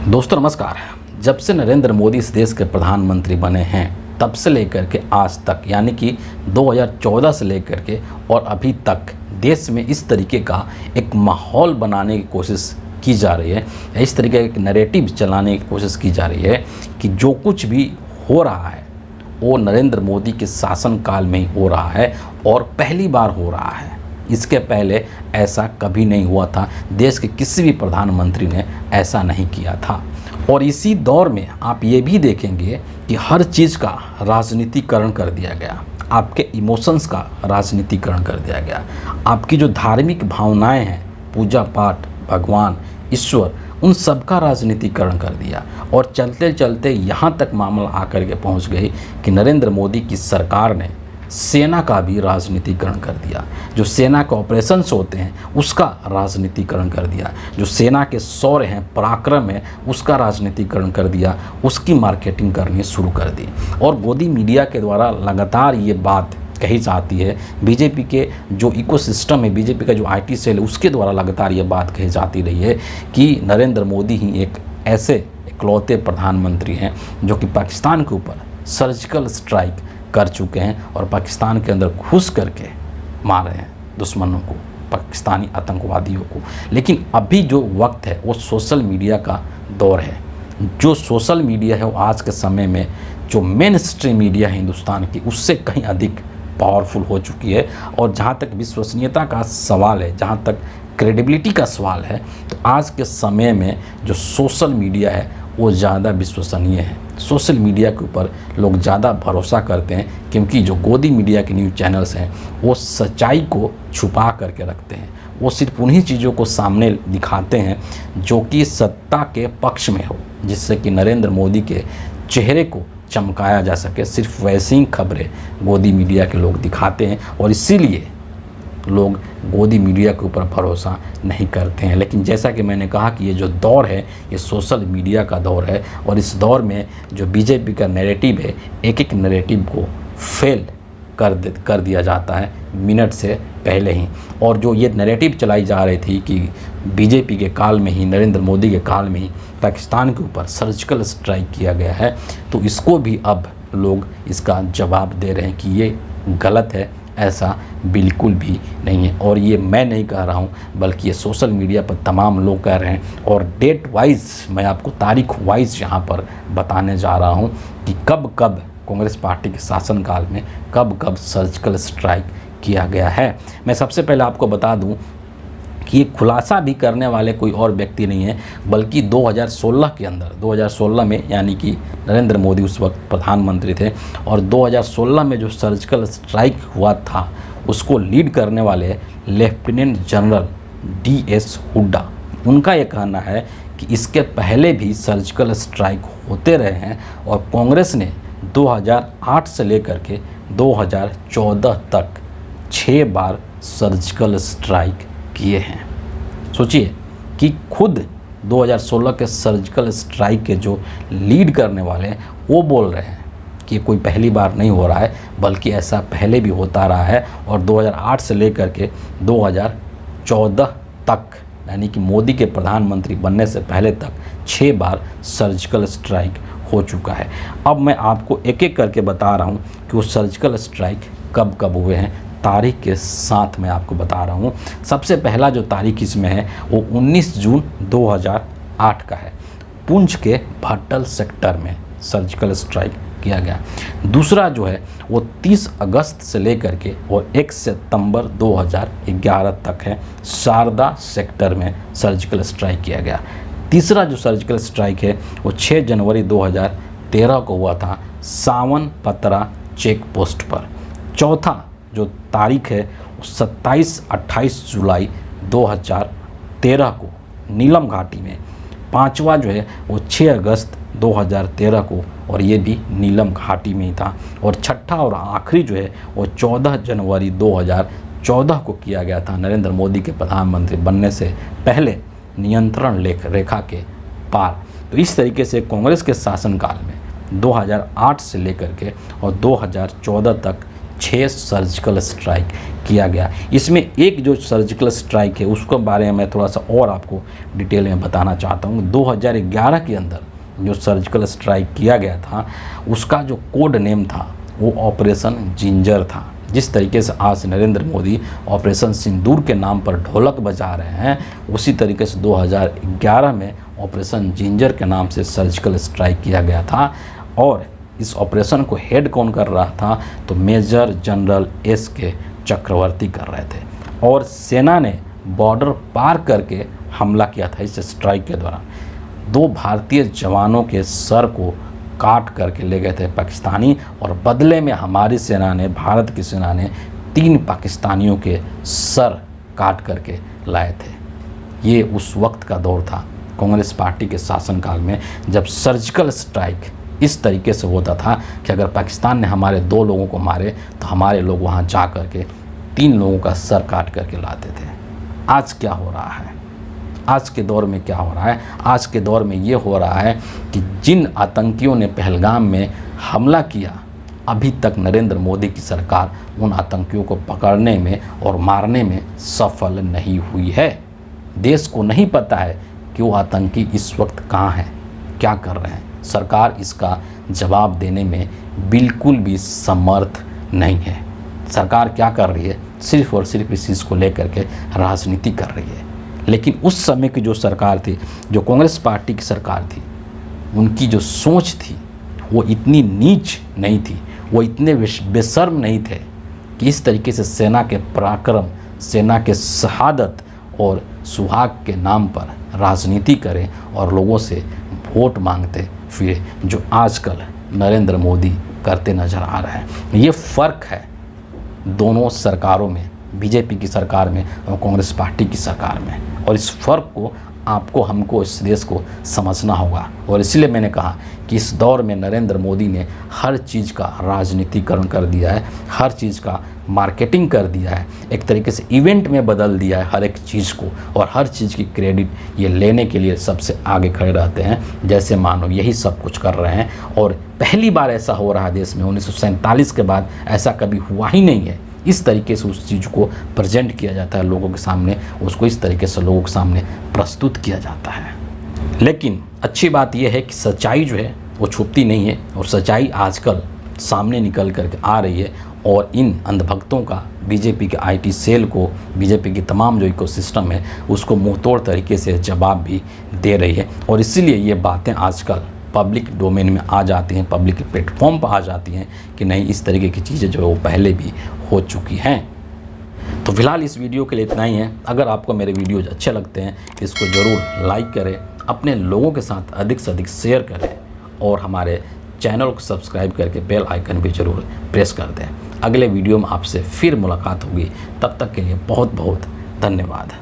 दोस्तों नमस्कार। जब से नरेंद्र मोदी इस देश के प्रधानमंत्री बने हैं तब से लेकर के आज तक, यानी कि 2014 से लेकर के और अभी तक देश में इस तरीके का एक माहौल बनाने की कोशिश की जा रही है, इस तरीके का एक नैरेटिव चलाने की कोशिश की जा रही है कि जो कुछ भी हो रहा है वो नरेंद्र मोदी के शासनकाल में ही हो रहा है और पहली बार हो रहा है। इसके पहले ऐसा कभी नहीं हुआ था, देश के किसी भी प्रधानमंत्री ने ऐसा नहीं किया था। और इसी दौर में आप ये भी देखेंगे कि हर चीज़ का राजनीतिकरण कर दिया गया, आपके इमोशंस का राजनीतिकरण कर दिया गया, आपकी जो धार्मिक भावनाएं हैं, पूजा पाठ, भगवान, ईश्वर, उन सब का राजनीतिकरण कर दिया। और चलते चलते यहाँ तक मामला आकर के पहुँच गई कि नरेंद्र मोदी की सरकार ने सेना का भी राजनीतिकरण कर दिया। जो सेना के ऑपरेशंस होते हैं उसका राजनीतिकरण कर दिया, जो सेना के शौर्य हैं, पराक्रम है, उसका राजनीतिकरण कर दिया, उसकी मार्केटिंग करनी शुरू कर दी। और गोदी मीडिया के द्वारा लगातार ये बात कही जाती है, बीजेपी के जो इकोसिस्टम है, बीजेपी का जो आईटी सेल है, उसके द्वारा लगातार ये बात कही जाती रही है कि नरेंद्र मोदी ही एक ऐसे इकलौते प्रधानमंत्री हैं जो कि पाकिस्तान के ऊपर सर्जिकल स्ट्राइक कर चुके हैं और पाकिस्तान के अंदर घुस करके मार रहे हैं दुश्मनों को, पाकिस्तानी आतंकवादियों को। लेकिन अभी जो वक्त है वो सोशल मीडिया का दौर है। जो सोशल मीडिया है वो आज के समय में जो मेन स्ट्रीम मीडिया है हिंदुस्तान की, उससे कहीं अधिक पावरफुल हो चुकी है। और जहाँ तक विश्वसनीयता का सवाल है, जहाँ तक क्रेडिबिलिटी का सवाल है, तो आज के समय में जो सोशल मीडिया है वो ज़्यादा विश्वसनीय है। सोशल मीडिया के ऊपर लोग ज़्यादा भरोसा करते हैं क्योंकि जो गोदी मीडिया के न्यूज़ चैनल्स हैं वो सच्चाई को छुपा करके रखते हैं। वो सिर्फ उन्हीं चीज़ों को सामने दिखाते हैं जो कि सत्ता के पक्ष में हो, जिससे कि नरेंद्र मोदी के चेहरे को चमकाया जा सके। सिर्फ वैसी ही खबरें गोदी मीडिया के लोग दिखाते हैं और इसीलिए लोग गोदी मीडिया के ऊपर भरोसा नहीं करते हैं। लेकिन जैसा कि मैंने कहा कि ये जो दौर है ये सोशल मीडिया का दौर है और इस दौर में जो बीजेपी का नैरेटिव है, एक एक नैरेटिव को फेल कर दिया जाता है मिनट से पहले ही। और जो ये नैरेटिव चलाई जा रही थी कि बीजेपी के काल में ही, नरेंद्र मोदी के काल में ही पाकिस्तान के ऊपर सर्जिकल स्ट्राइक किया गया है, तो इसको भी अब लोग इसका जवाब दे रहे हैं कि ये गलत है, ऐसा बिल्कुल भी नहीं है। और ये मैं नहीं कह रहा हूँ, बल्कि ये सोशल मीडिया पर तमाम लोग कह रहे हैं। और डेट वाइज मैं आपको तारीख वाइज यहाँ पर बताने जा रहा हूँ कि कब कब कांग्रेस पार्टी के शासनकाल में कब कब सर्जिकल स्ट्राइक किया गया है। मैं सबसे पहले आपको बता दूँ कि ये खुलासा भी करने वाले कोई और व्यक्ति नहीं है, बल्कि 2016 के अंदर, 2016 में, यानी कि नरेंद्र मोदी उस वक्त प्रधानमंत्री थे और 2016 में जो सर्जिकल स्ट्राइक हुआ था उसको लीड करने वाले लेफ्टिनेंट जनरल DS हुड्डा, उनका ये कहना है कि इसके पहले भी सर्जिकल स्ट्राइक होते रहे हैं और कांग्रेस ने 2008 से लेकर के 2014 तक 6 बार सर्जिकल स्ट्राइक किए हैं। सोचिए कि खुद 2016 के सर्जिकल स्ट्राइक के जो लीड करने वाले हैं वो बोल रहे हैं कि कोई पहली बार नहीं हो रहा है, बल्कि ऐसा पहले भी होता रहा है। और 2008 से लेकर के 2014 तक, यानी कि मोदी के प्रधानमंत्री बनने से पहले तक 6 बार सर्जिकल स्ट्राइक हो चुका है। अब मैं आपको एक एक करके बता रहा हूँ कि वो सर्जिकल स्ट्राइक कब कब हुए हैं, तारीख के साथ मैं आपको बता रहा हूँ। सबसे पहला जो तारीख इसमें है वो 19 जून 2008 का है। पुंछ के भट्टल सेक्टर में सर्जिकल स्ट्राइक किया गया। दूसरा जो है वो 30 अगस्त से लेकर के और 1 सितंबर 2011 तक है, शारदा सेक्टर में सर्जिकल स्ट्राइक किया गया। तीसरा जो सर्जिकल स्ट्राइक है वो 6 जनवरी 2013 को हुआ था, सावन पतरा चेक पोस्ट पर। चौथा जो तारीख है वो 27-28 जुलाई 2013 को नीलम घाटी में। पांचवा जो है वो 6 अगस्त 2013 को, और ये भी नीलम घाटी में ही था। और छठा और आखिरी जो है वो 14 जनवरी 2014 को किया गया था, नरेंद्र मोदी के प्रधानमंत्री बनने से पहले, नियंत्रण रेखा के पार। तो इस तरीके से कांग्रेस के शासनकाल में 2008 से लेकर के और 2014 तक 6 सर्जिकल स्ट्राइक किया गया। इसमें एक जो सर्जिकल स्ट्राइक है उसके बारे में मैं थोड़ा सा और आपको डिटेल में बताना चाहता हूँ। 2011 के अंदर जो सर्जिकल स्ट्राइक किया गया था उसका जो कोड नेम था वो ऑपरेशन जिंजर था। जिस तरीके से आज नरेंद्र मोदी ऑपरेशन सिंदूर के नाम पर ढोलक बजा रहे हैं, उसी तरीके से 2011 में ऑपरेशन जिंजर के नाम से सर्जिकल स्ट्राइक किया गया था। और इस ऑपरेशन को हेड कौन कर रहा था, तो मेजर जनरल SK चक्रवर्ती कर रहे थे। और सेना ने बॉर्डर पार करके हमला किया था। इस स्ट्राइक के दौरान 2 भारतीय जवानों के सर को काट करके ले गए थे पाकिस्तानी, और बदले में हमारी सेना ने, भारत की सेना ने 3 पाकिस्तानियों के सर काट करके लाए थे। ये उस वक्त का दौर था कांग्रेस पार्टी के शासनकाल में, जब सर्जिकल स्ट्राइक इस तरीके से होता था कि अगर पाकिस्तान ने हमारे 2 लोगों को मारे तो हमारे लोग वहाँ जा कर के 3 लोगों का सर काट करके लाते थे। आज क्या हो रहा है? आज के दौर में क्या हो रहा है? आज के दौर में ये हो रहा है कि जिन आतंकियों ने पहलगाम में हमला किया, अभी तक नरेंद्र मोदी की सरकार उन आतंकियों को पकड़ने में और मारने में सफल नहीं हुई है। देश को नहीं पता है कि वो आतंकी इस वक्त कहाँ हैं, क्या कर रहे हैं। सरकार इसका जवाब देने में बिल्कुल भी समर्थ नहीं है। सरकार क्या कर रही है? सिर्फ और सिर्फ इस चीज़ को लेकर के राजनीति कर रही है। लेकिन उस समय की जो सरकार थी, जो कांग्रेस पार्टी की सरकार थी, उनकी जो सोच थी वो इतनी नीच नहीं थी, वो इतने बेशर्म नहीं थे कि इस तरीके से सेना के पराक्रम, सेना के शहादत और सुहाग के नाम पर राजनीति करें और लोगों से वोट मांगते फिरे, जो आजकल नरेंद्र मोदी करते नज़र आ रहे हैं। ये फ़र्क है दोनों सरकारों में, बीजेपी की सरकार में और कांग्रेस पार्टी की सरकार में। और इस फ़र्क को आपको, हमको, इस देश को समझना होगा। और इसलिए मैंने कहा कि इस दौर में नरेंद्र मोदी ने हर चीज़ का राजनीतिकरण कर दिया है, हर चीज़ का मार्केटिंग कर दिया है, एक तरीके से इवेंट में बदल दिया है हर एक चीज़ को, और हर चीज़ की क्रेडिट ये लेने के लिए सबसे आगे खड़े रहते हैं, जैसे मानो यही सब कुछ कर रहे हैं। और पहली बार ऐसा हो रहा है देश में, 1947 के बाद ऐसा कभी हुआ ही नहीं है। इस तरीके से उस चीज़ को प्रेजेंट किया जाता है लोगों के सामने, उसको इस तरीके से लोगों के सामने प्रस्तुत किया जाता है। लेकिन अच्छी बात यह है कि सच्चाई जो है वो छुपती नहीं है, और सच्चाई आजकल सामने निकल करके आ रही है। और इन अंधभक्तों का, बीजेपी के IT सेल को, बीजेपी की तमाम जो इकोसिस्टम है उसको मुंहतोड़ तरीके से जवाब भी दे रही है। और इसीलिए ये बातें आजकल पब्लिक डोमेन में आ जाती हैं, पब्लिक प्लेटफॉर्म पर आ जाती हैं कि नहीं, इस तरीके की चीज़ें जो है वो पहले भी हो चुकी हैं। तो फिलहाल इस वीडियो के लिए इतना ही है। अगर आपको मेरे वीडियोज़ अच्छे लगते हैं इसको ज़रूर लाइक करें, अपने लोगों के साथ अधिक से अधिक शेयर करें, और हमारे चैनल को सब्सक्राइब करके बेल आइकन भी ज़रूर प्रेस कर दें। अगले वीडियो में आपसे फिर मुलाकात होगी, तब तक के लिए बहुत बहुत धन्यवाद।